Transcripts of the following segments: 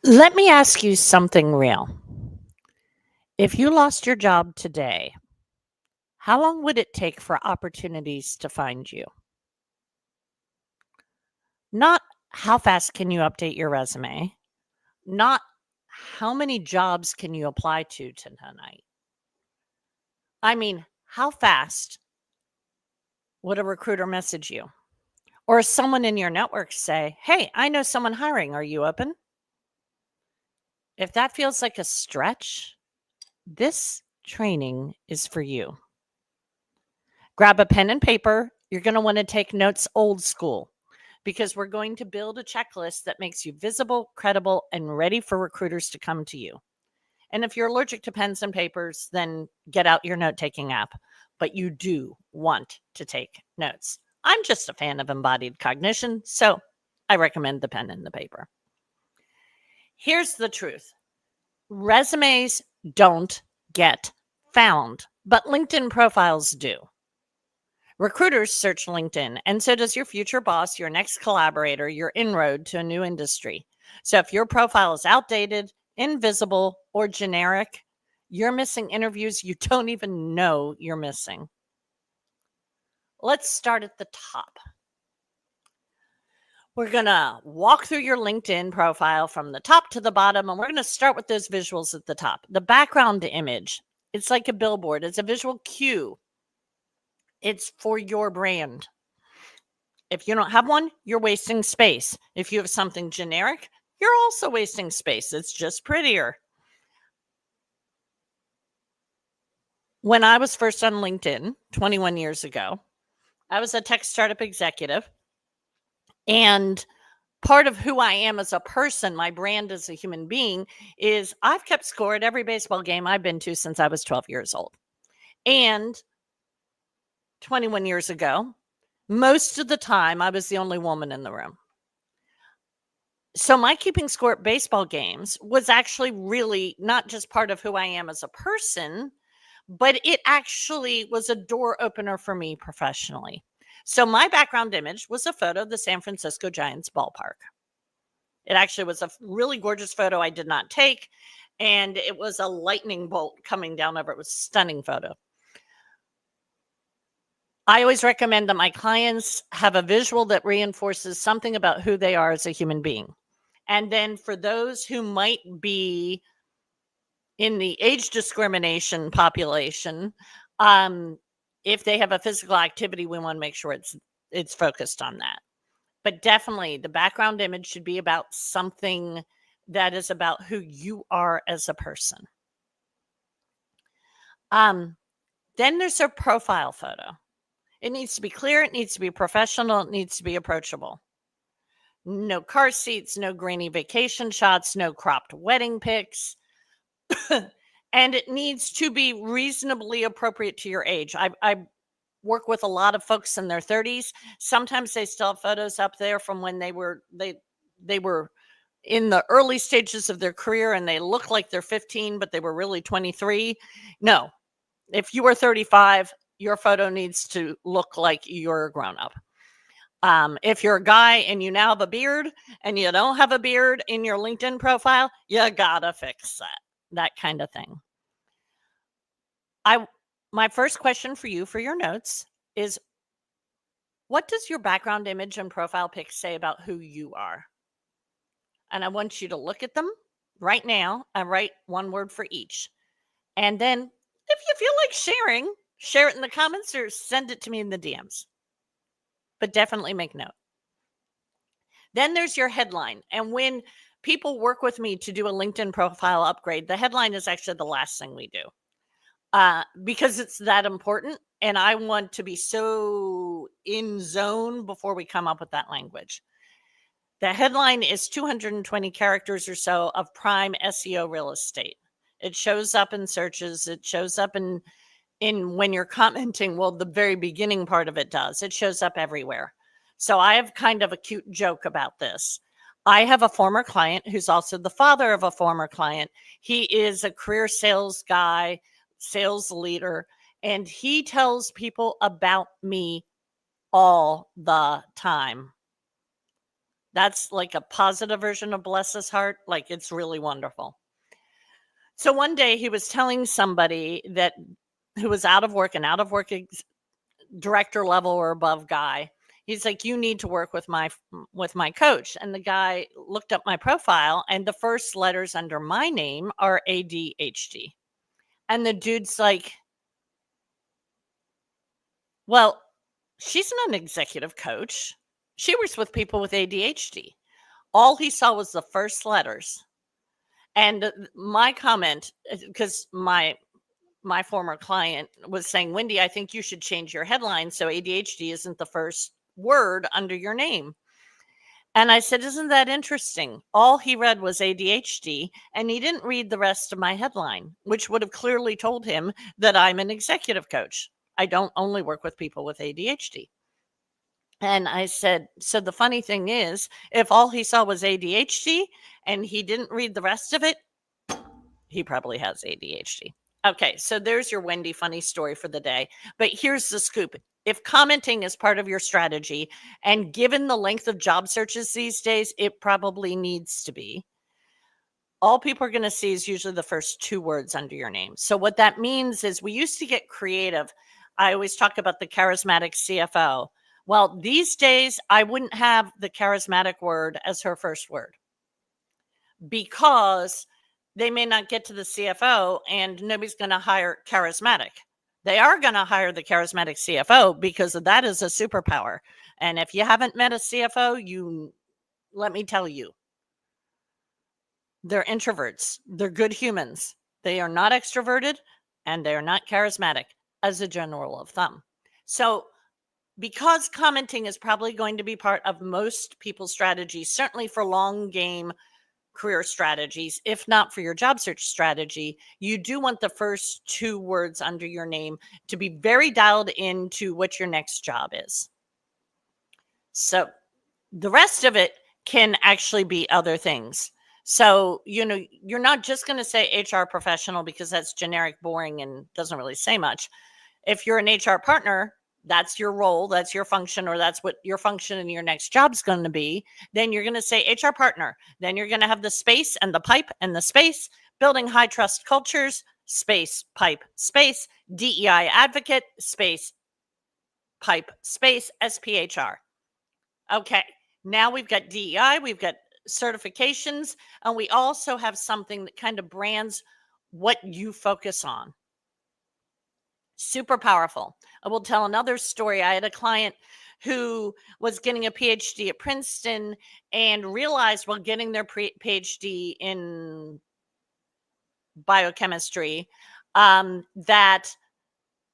Let me ask you something real. If you lost your job today, how long would it take for opportunities to find you? Not how fast can you update your resume, not how many jobs can you apply to tonight. I mean, how fast would a recruiter message you? Or someone in your network say, "Hey, I know someone hiring. Are you open?" If that feels like a stretch, this training is for you. Grab a pen and paper. You're going to want to take notes old school because we're going to build a checklist that makes you visible, credible, and ready for recruiters to come to you. And if you're allergic to pens and papers, then get out your note taking app. But you do want to take notes. I'm just a fan of embodied cognition, so I recommend the pen and the paper. Here's the truth: resumes don't get found, but LinkedIn profiles do. Recruiters search LinkedIn, and so does your future boss, your next collaborator, your inroad to a new industry. So if your profile is outdated, invisible, or generic, you're missing interviews you don't even know you're missing. Let's start at the top. We're going to walk through your LinkedIn profile from the top to the bottom, and we're going to start with those visuals at the top. The background image, it's like a billboard, it's a visual cue. It's for your brand. If you don't have one, you're wasting space. If you have something generic, you're also wasting space. It's just prettier. When I was first on LinkedIn 21 years ago, I was a tech startup executive. And part of who I am as a person, my brand as a human being, is I've kept score at every baseball game I've been to since I was 12 years old. And 21 years ago, most of the time, I was the only woman in the room. So my keeping score at baseball games was actually really not just part of who I am as a person, but it actually was a door opener for me professionally. So my background image was a photo of the San Francisco Giants ballpark. It actually was a really gorgeous photo I did not take, and it was a lightning bolt coming down over it. It was a stunning photo. I always recommend that my clients have a visual that reinforces something about who they are as a human being. And then for those who might be in the age discrimination population, if they have a physical activity, we want to make sure it's focused on that. But definitely the background image should be about something that is about who you are as a person. Then there's a profile photo. It needs to be clear, it needs to be professional, it needs to be approachable. No car seats, no grainy vacation shots, no cropped wedding pics. And it needs to be reasonably appropriate to your age. I work with a lot of folks in their 30s. Sometimes they still have photos up there from when they were in the early stages of their career and they look like they're 15, but they were really 23. No, if you are 35, your photo needs to look like you're a grown up. If you're a guy and you now have a beard and you don't have a beard in your LinkedIn profile, you gotta fix that kind of thing. My first question for you for your notes is, what does your background image and profile pic say about who you are? And I want you to look at them right now and write one word for each. And then if you feel like sharing, share it in the comments or send it to me in the DMs. But definitely make note. Then there's your headline. And when people work with me to do a LinkedIn profile upgrade, the headline is actually the last thing we do. Because it's that important. And I want to be so in zone before we come up with that language. The headline is 220 characters or so of prime SEO real estate. It shows up in searches. It shows up in when you're commenting. Well, the very beginning part of it does. It shows up everywhere. So I have kind of a cute joke about this. I have a former client who's also the father of a former client. He is a career sales guy, sales leader, and he tells people about me all the time. That's like a positive version of bless his heart. Like, it's really wonderful. So one day he was telling somebody that who was out of work, an out of work director level or above guy. He's like, you need to work with my coach. And the guy looked up my profile, and the first letters under my name are ADHD. And the dude's like, well, she's not an executive coach. She works with people with ADHD. All he saw was the first letters. And my comment, because my former client was saying, Wendy, I think you should change your headline so ADHD isn't the first word under your name. And I said, isn't that interesting? All he read was ADHD, and he didn't read the rest of my headline, which would have clearly told him that I'm an executive coach. I don't only work with people with ADHD. And I said, so the funny thing is, if all he saw was ADHD and he didn't read the rest of it, he probably has ADHD. Okay, so there's your Wendy funny story for the day. But here's the scoop. If commenting is part of your strategy, and given the length of job searches these days, it probably needs to be, all people are going to see is usually the first two words under your name. So what that means is we used to get creative. I always talk about the charismatic CFO. Well, these days, I wouldn't have the charismatic word as her first word, because they may not get to the CFO and nobody's going to hire charismatic. They are going to hire the charismatic CFO because that is a superpower. And if you haven't met a CFO, let me tell you, they're introverts. They're good humans. They are not extroverted, and they are not charismatic, as a general rule of thumb. So because commenting is probably going to be part of most people's strategies, certainly for long game career strategies, if not for your job search strategy, you do want the first two words under your name to be very dialed into what your next job is. So the rest of it can actually be other things. So, you're not just going to say HR professional because that's generic, boring, and doesn't really say much. If you're an HR partner, that's your role, that's your function, or that's what your function in your next job is going to be. Then you're going to say HR partner. Then you're going to have the space and the pipe and the space, building high trust cultures, space, pipe, space, DEI advocate, space, pipe, space, SPHR. Okay. Now we've got DEI, we've got certifications, and we also have something that kind of brands what you focus on. Super powerful. I will tell another story. I had a client who was getting a PhD at Princeton and realized while getting their PhD in biochemistry that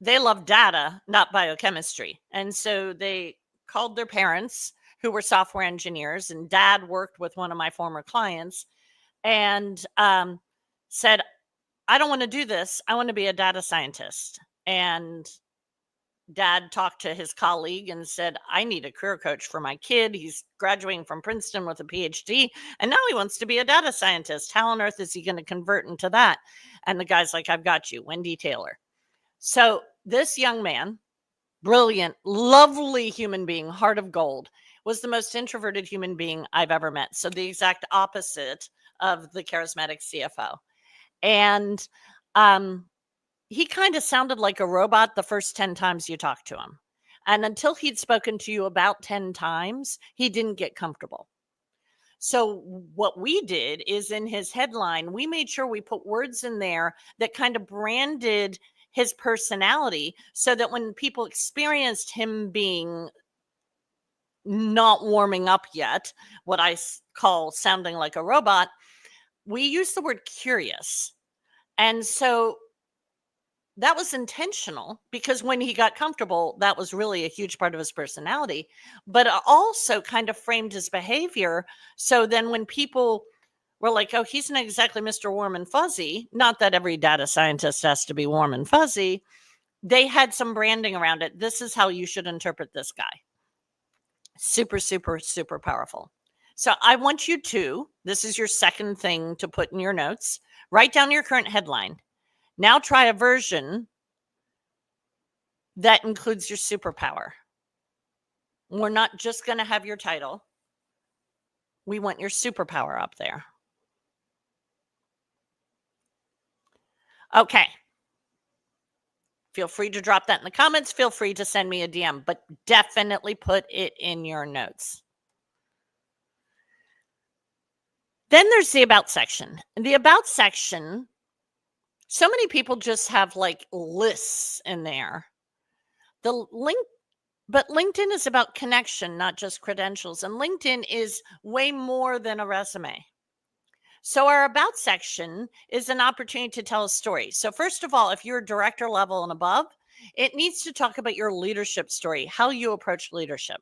they love data, not biochemistry. And so they called their parents, who were software engineers, and dad worked with one of my former clients, and said, I don't want to do this. I want to be a data scientist. And dad talked to his colleague and said, I need a career coach for my kid. He's graduating from Princeton with a PhD, and now he wants to be a data scientist. How on earth is he going to convert into that? And the guy's like, I've got you, Wendy Taylor. So this young man, brilliant, lovely human being, heart of gold, was the most introverted human being I've ever met. So the exact opposite of the charismatic CFO. And he kind of sounded like a robot the first 10 times you talked to him. And until he'd spoken to you about 10 times, he didn't get comfortable. So what we did is, in his headline, we made sure we put words in there that kind of branded his personality, so that when people experienced him being not warming up yet, what I call sounding like a robot, we use the word curious. And so that was intentional, because when he got comfortable, that was really a huge part of his personality, but it also kind of framed his behavior. So then when people were like, oh, he's not exactly Mr. Warm and Fuzzy, not that every data scientist has to be warm and fuzzy, they had some branding around it. This is how you should interpret this guy. Super, super, super powerful. So I want you to, this is your second thing to put in your notes, write down your current headline. Now try a version that includes your superpower. We're not just going to have your title. We want your superpower up there. Okay. Feel free to drop that in the comments. Feel free to send me a DM, but definitely put it in your notes. Then there's the about section. And the about section, so many people just have like lists in there. The link, but LinkedIn is about connection, not just credentials. And LinkedIn is way more than a resume. So our about section is an opportunity to tell a story. So first of all, if you're director level and above, it needs to talk about your leadership story, how you approach leadership.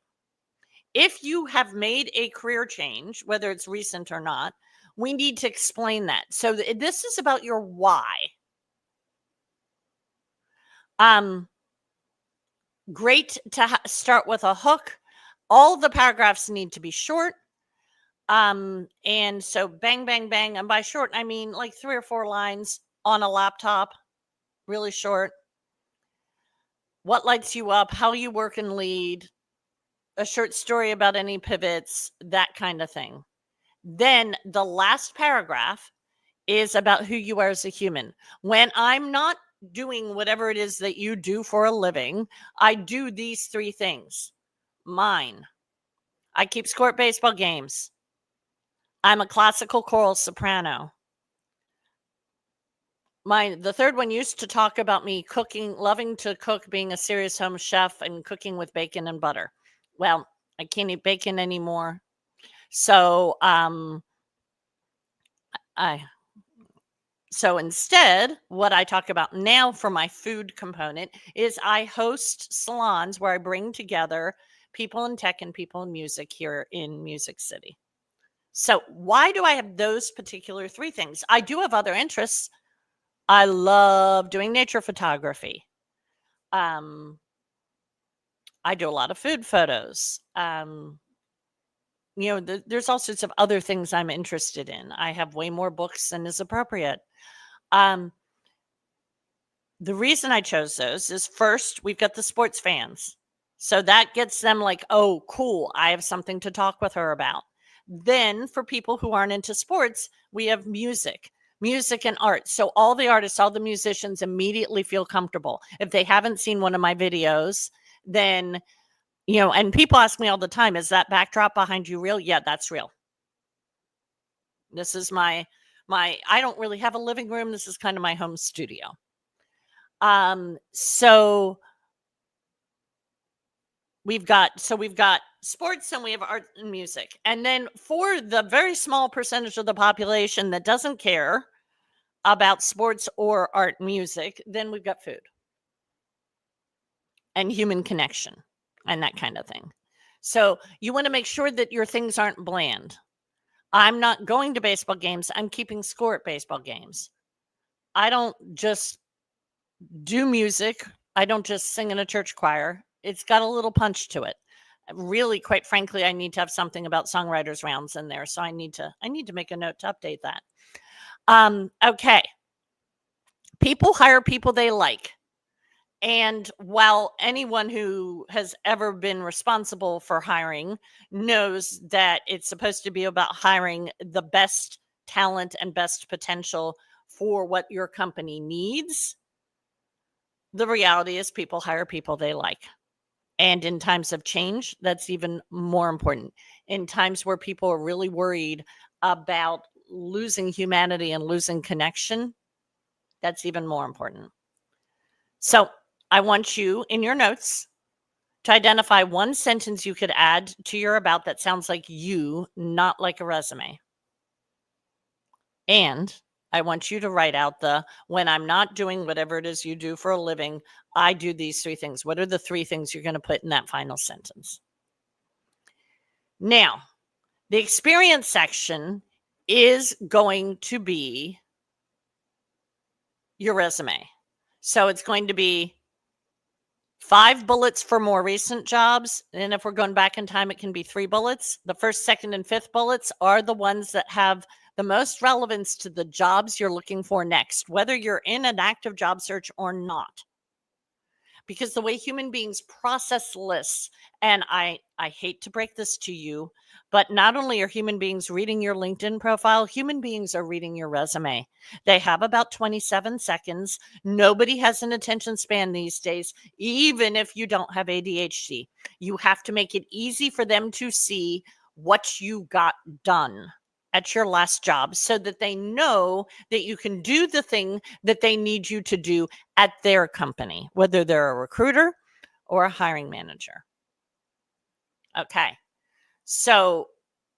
If you have made a career change, whether it's recent or not, we need to explain that. So this is about your why. Great to start with a hook. All the paragraphs need to be short. And so bang, bang, bang. And by short, I mean like 3 or 4 lines on a laptop, really short. What lights you up, how you work and lead, a short story about any pivots, that kind of thing. Then the last paragraph is about who you are as a human. When I'm not doing whatever it is that you do for a living, I do these 3 things. Mine. I keep score at baseball games. I'm a classical choral soprano. The third one used to talk about me cooking, loving to cook, being a serious home chef, and cooking with bacon and butter. Well, I can't eat bacon anymore. So, so instead, what I talk about now for my food component is I host salons where I bring together people in tech and people in music here in Music City. So why do I have those particular 3 things? I do have other interests. I love doing nature photography. I do a lot of food photos. There's all sorts of other things I'm interested in. I have way more books than is appropriate. The reason I chose those is first, we've got the sports fans. So that gets them like, oh, cool. I have something to talk with her about. Then for people who aren't into sports, we have music and art. So all the artists, all the musicians immediately feel comfortable. If they haven't seen one of my videos, then, and people ask me all the time, is that backdrop behind you real? Yeah, that's real. This is my, I don't really have a living room. This is kind of my home studio. So we've got sports and we have art and music. And then for the very small percentage of the population that doesn't care about sports or art and music, then we've got food and human connection and that kind of thing. So you want to make sure that your things aren't bland. I'm not going to baseball games. I'm keeping score at baseball games. I don't just do music. I don't just sing in a church choir. It's got a little punch to it. Really, quite frankly, I need to have something about songwriters rounds in there. So I need to make a note to update that. Okay. People hire people they like. And while anyone who has ever been responsible for hiring knows that it's supposed to be about hiring the best talent and best potential for what your company needs, the reality is people hire people they like. And in times of change, that's even more important. In times where people are really worried about losing humanity and losing connection, that's even more important. So I want you in your notes to identify one sentence you could add to your about that sounds like you, not like a resume. And I want you to write out when I'm not doing whatever it is you do for a living, I do these 3 things. What are the 3 things you're going to put in that final sentence? Now, the experience section is going to be your resume. So it's going to be 5 bullets for more recent jobs. And if we're going back in time, it can be 3 bullets. The first, second, and fifth bullets are the ones that have the most relevance to the jobs you're looking for next, whether you're in an active job search or not. because the way human beings process lists, and I hate to break this to you, but not only are human beings reading your LinkedIn profile, human beings are reading your resume. They have about 27 seconds. Nobody has an attention span these days, even if you don't have ADHD. You have to make it easy for them to see what you got done at your last job so that they know that you can do the thing that they need you to do at their company, whether they're a recruiter or a hiring manager. Okay. So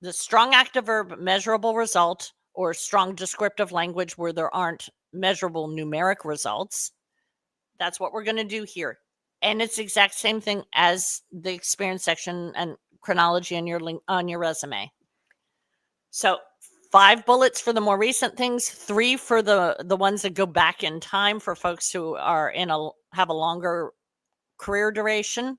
the strong active verb measurable result or strong descriptive language where there aren't measurable numeric results. That's what we're going to do here. And it's the exact same thing as the experience section and chronology on your link on your resume. So 5 bullets for the more recent things, 3 for the ones that go back in time for folks who are have a longer career duration,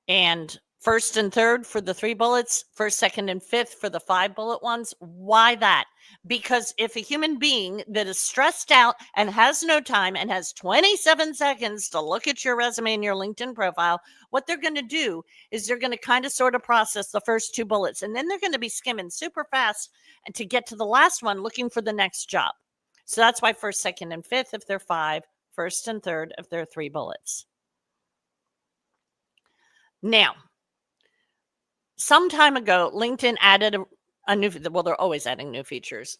and first and third for the 3 bullets, first, second, and fifth for the 5 bullet ones. Why that? Because if a human being that is stressed out and has no time and has 27 seconds to look at your resume and your LinkedIn profile, what they're going to do is they're going to kind of sort of process the first 2 bullets, and then they're going to be skimming super fast and to get to the last one looking for the next job. So that's why first, second, and fifth if they're 5, first and third if they're 3 bullets. Now, some time ago, LinkedIn added a new, well, they're always adding new features.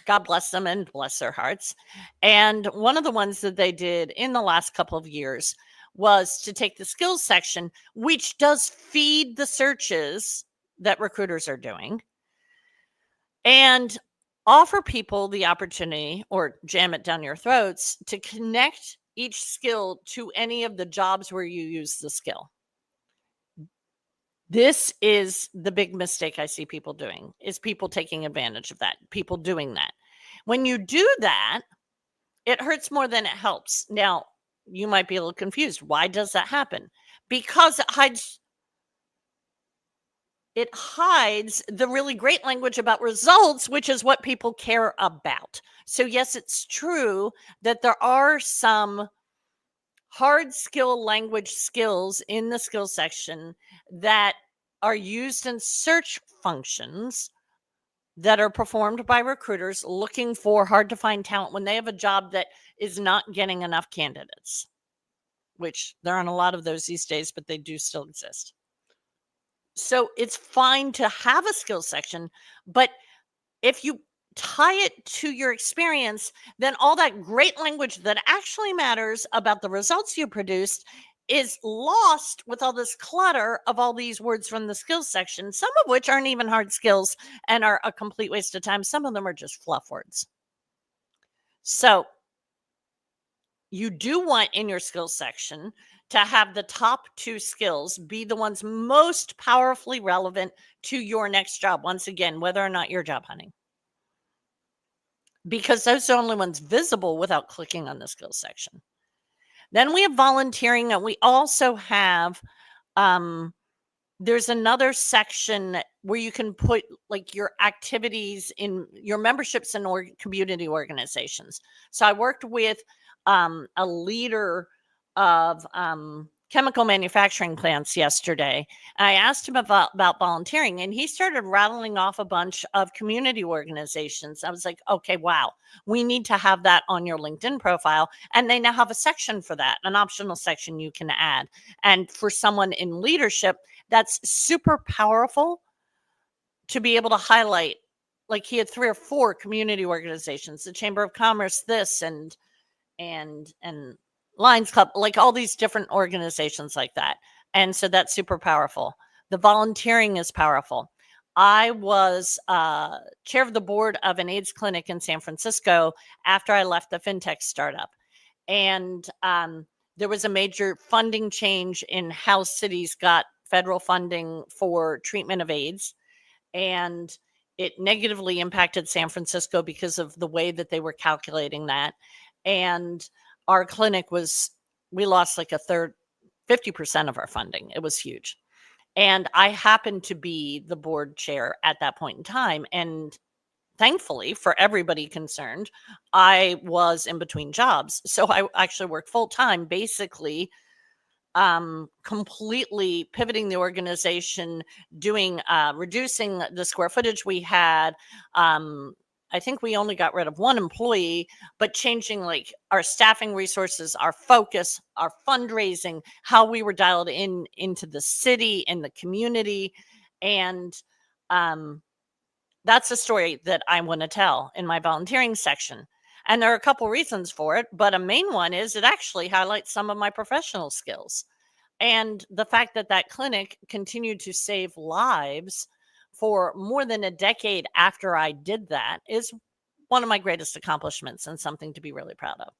God bless them and bless their hearts. And one of the ones that they did in the last couple of years was to take the skills section, which does feed the searches that recruiters are doing, and offer people the opportunity or jam it down your throats to connect each skill to any of the jobs where you use the skill. This is the big mistake I see people doing, is people taking advantage of that, people doing that. When you do that, it hurts more than it helps. Now, you might be a little confused. Why does that happen? Because it hides the really great language about results, which is what people care about. So yes, it's true that there are some hard skill language skills in the skills section that are used in search functions that are performed by recruiters looking for hard to find talent when they have a job that is not getting enough candidates, which there aren't a lot of those these days, but they do still exist. So it's fine to have a skills section, but if you tie it to your experience, then all that great language that actually matters about the results you produced is lost with all this clutter of all these words from the skills section, some of which aren't even hard skills and are a complete waste of time. Some of them are just fluff words. So you do want in your skills section to have the top 2 skills be the ones most powerfully relevant to your next job. Once again, whether or not you're job hunting, because those are the only ones visible without clicking on the skills section. Then we have volunteering, and we also have, there's another section where you can put like your activities in your memberships and community organizations. So I worked with a leader of chemical manufacturing plants yesterday. I asked him about volunteering, and he started rattling off a bunch of community organizations. I was like, okay, wow, we need to have that on your LinkedIn profile. And they now have a section for that, an optional section you can add. And for someone in leadership, that's super powerful to be able to highlight. Like, he had 3 or 4 community organizations, the Chamber of Commerce, this and Lions Club, like all these different organizations like that. And so that's super powerful. The volunteering is powerful. I was chair of the board of an AIDS clinic in San Francisco after I left the fintech startup. And there was a major funding change in how cities got federal funding for treatment of AIDS. And it negatively impacted San Francisco because of the way that they were calculating that. And our clinic we lost like a third, 50% of our funding. It was huge. And I happened to be the board chair at that point in time. And thankfully for everybody concerned, I was in between jobs. So I actually worked full time, basically completely pivoting the organization, doing reducing the square footage we had. I think we only got rid of one employee, but changing like our staffing resources, our focus, our fundraising, how we were dialed in into the city and the community. And um, that's a story that I want to tell in my volunteering section. And there are a couple reasons for it, but a main one is it actually highlights some of my professional skills. And the fact that that clinic continued to save lives for more than a decade after I did that is one of my greatest accomplishments and something to be really proud of.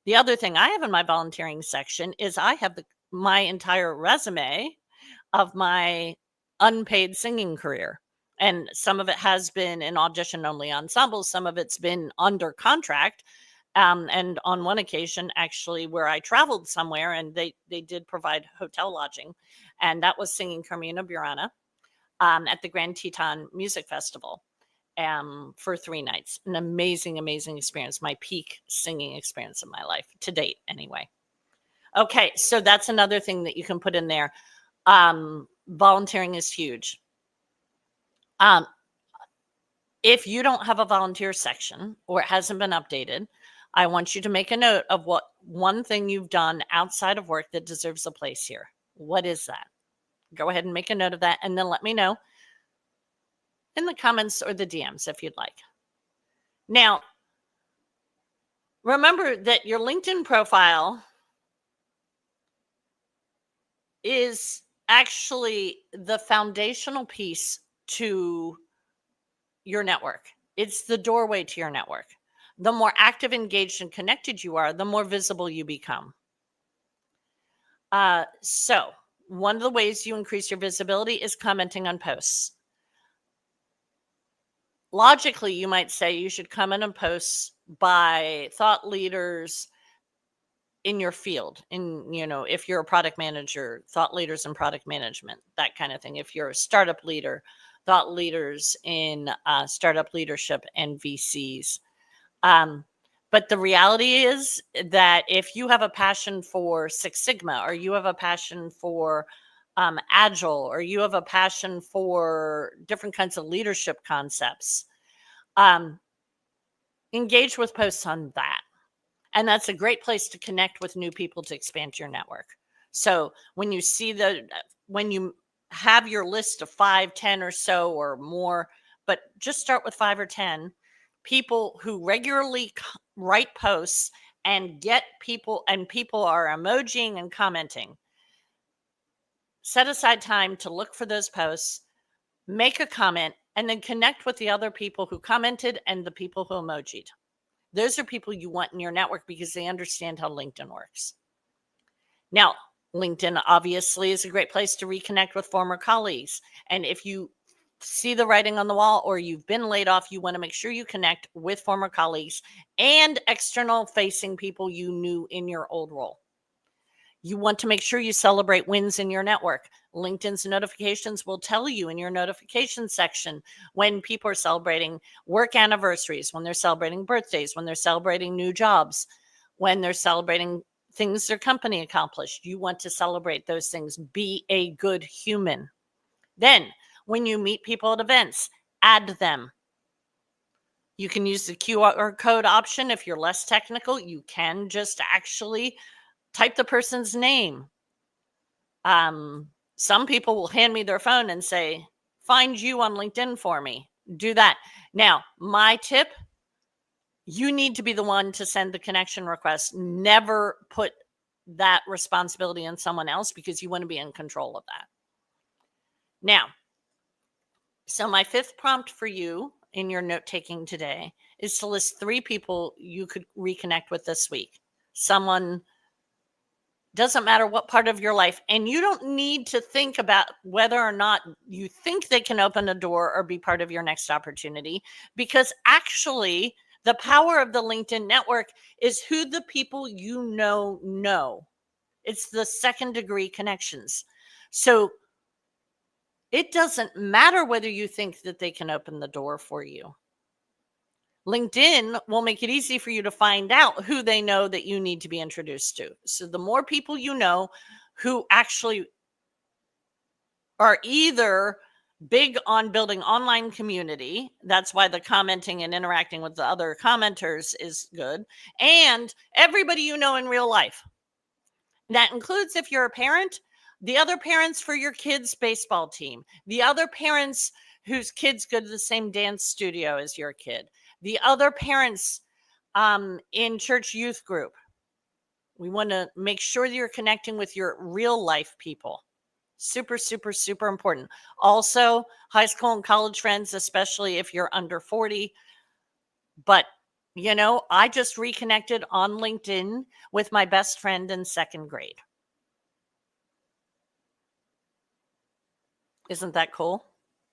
The other thing I have in my volunteering section is I have my entire resume of my unpaid singing career. And some of it has been in audition only ensembles, some of it's been under contract. And on one occasion, actually, where I traveled somewhere and they did provide hotel lodging, and that was singing Carmina Burana at the Grand Teton Music Festival for 3 nights. An amazing, amazing experience. My peak singing experience of my life to date, anyway. Okay, so that's another thing that you can put in there. Volunteering is huge. If you don't have a volunteer section or it hasn't been updated, I want you to make a note of what one thing you've done outside of work that deserves a place here. What is that? Go ahead and make a note of that and then let me know in the comments or the DMs if you'd like. Now, remember that your LinkedIn profile is actually the foundational piece to your network. It's the doorway to your network. The more active, engaged, and connected you are, the more visible you become. So one of the ways you increase your visibility is commenting on posts. Logically, you might say you should comment on posts by thought leaders in your field. If you're a product manager, thought leaders in product management, that kind of thing. If you're a startup leader, thought leaders in startup leadership and VCs. But the reality is that if you have a passion for Six Sigma, or you have a passion for Agile, or you have a passion for different kinds of leadership concepts, engage with posts on that. And that's a great place to connect with new people to expand your network. So when you when you have your list of 5, 10 or so or more, but just start with 5 or 10 people who regularly write posts and get people, and people are emojiing and commenting. Set aside time to look for those posts, make a comment, and then connect with the other people who commented and the people who emojied. Those are people you want in your network because they understand how LinkedIn works. Now, LinkedIn obviously is a great place to reconnect with former colleagues. And if you see the writing on the wall or you've been laid off, you want to make sure you connect with former colleagues and external facing people you knew in your old role. You want to make sure you celebrate wins in your network. LinkedIn's notifications will tell you in your notification section when people are celebrating work anniversaries, when they're celebrating birthdays, when they're celebrating new jobs, when they're celebrating things their company accomplished. You want to celebrate those things. Be a good human. Then, when you meet people at events, add them. You can use the QR code option. If you're less technical, you can just actually type the person's name. Some people will hand me their phone and say, find you on LinkedIn for me. Do that. Now, my tip, you need to be the one to send the connection request. Never put that responsibility on someone else because you want to be in control of that. Now, so my 5th prompt for you in your note taking today is to list 3 people you could reconnect with this week. Someone, doesn't matter what part of your life, and you don't need to think about whether or not you think they can open a door or be part of your next opportunity, because actually the power of the LinkedIn network is who the people you know. It's the second degree connections. So it doesn't matter whether you think that they can open the door for you. LinkedIn will make it easy for you to find out who they know that you need to be introduced to. So the more people you know who actually are either big on building online community, that's why the commenting and interacting with the other commenters is good, and everybody you know in real life. That includes, if you're a parent, the other parents for your kids' baseball team, the other parents whose kids go to the same dance studio as your kid, the other parents in church youth group. We want to make sure that you're connecting with your real life people. Super, super, super important. Also, high school and college friends, especially if you're under 40. But, I just reconnected on LinkedIn with my best friend in second grade. Isn't that cool?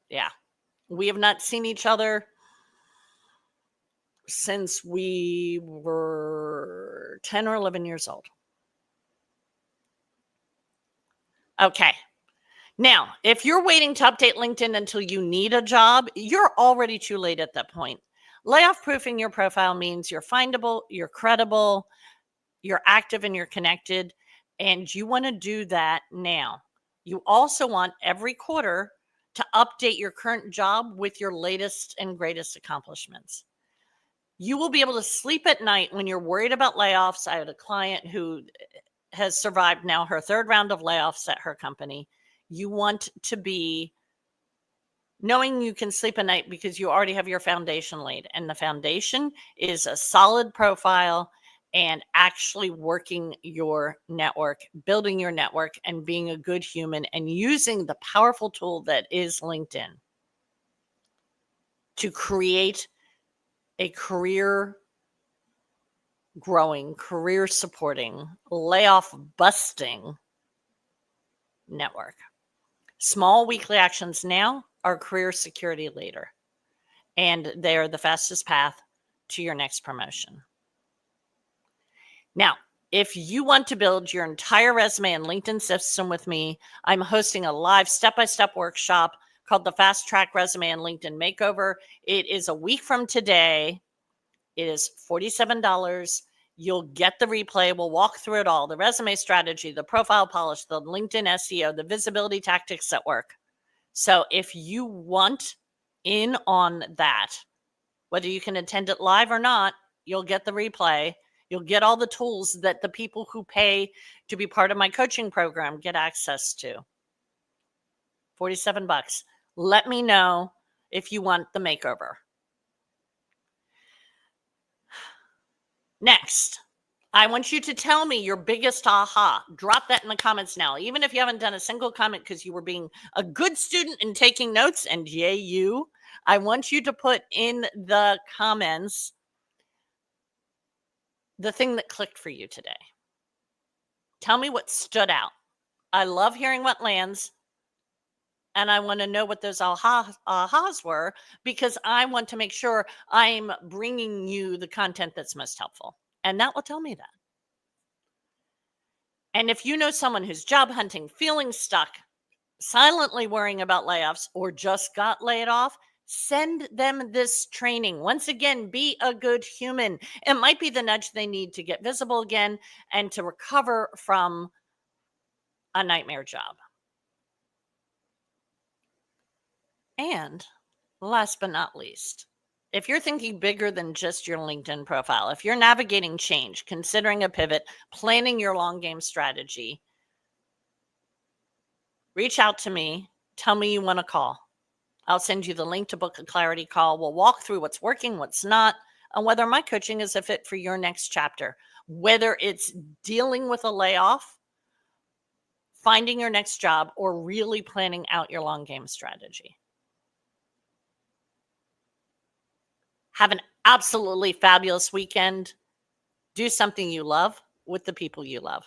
Yeah. We have not seen each other since we were 10 or 11 years old. Okay. Now, if you're waiting to update LinkedIn until you need a job, you're already too late at that point. Layoff proofing your profile means you're findable, you're credible, you're active, and you're connected. And you want to do that now. You also want every quarter to update your current job with your latest and greatest accomplishments. You will be able to sleep at night when you're worried about layoffs. I had a client who has survived now her third round of layoffs at her company. You want to be knowing you can sleep at night because you already have your foundation laid. And the foundation is a solid profile and actually working your network, building your network, and being a good human and using the powerful tool that is LinkedIn to create a career growing, career supporting, layoff busting network. Small weekly actions now are career security later, and they're the fastest path to your next promotion. Now, if you want to build your entire resume and LinkedIn system with me, I'm hosting a live step-by-step workshop called the Fast Track Resume and LinkedIn Makeover. It is a week from today. It is $47. You'll get the replay. We'll walk through it all: the resume strategy, the profile polish, the LinkedIn SEO, the visibility tactics that work. So if you want in on that, whether you can attend it live or not, you'll get the replay. You'll get all the tools that the people who pay to be part of my coaching program get access to. $47. Let me know if you want the makeover. Next, I want you to tell me your biggest aha. Drop that in the comments now, even if you haven't done a single comment because you were being a good student and taking notes, and yay you. I want you to put in the comments the thing that clicked for you today. Tell me what stood out. I love hearing what lands, and I want to know what those ahas were, because I want to make sure I'm bringing you the content that's most helpful, and that will tell me that. And if you know someone who's job hunting, feeling stuck, silently worrying about layoffs, or just got laid off, send them this training. Once again, be a good human. It might be the nudge they need to get visible again and to recover from a nightmare job. And last but not least, if you're thinking bigger than just your LinkedIn profile, if you're navigating change, considering a pivot, planning your long game strategy, reach out to me. Tell me you want to call. I'll send you the link to book a clarity call. We'll walk through what's working, what's not, and whether my coaching is a fit for your next chapter, whether it's dealing with a layoff, finding your next job, or really planning out your long game strategy. Have an absolutely fabulous weekend. Do something you love with the people you love.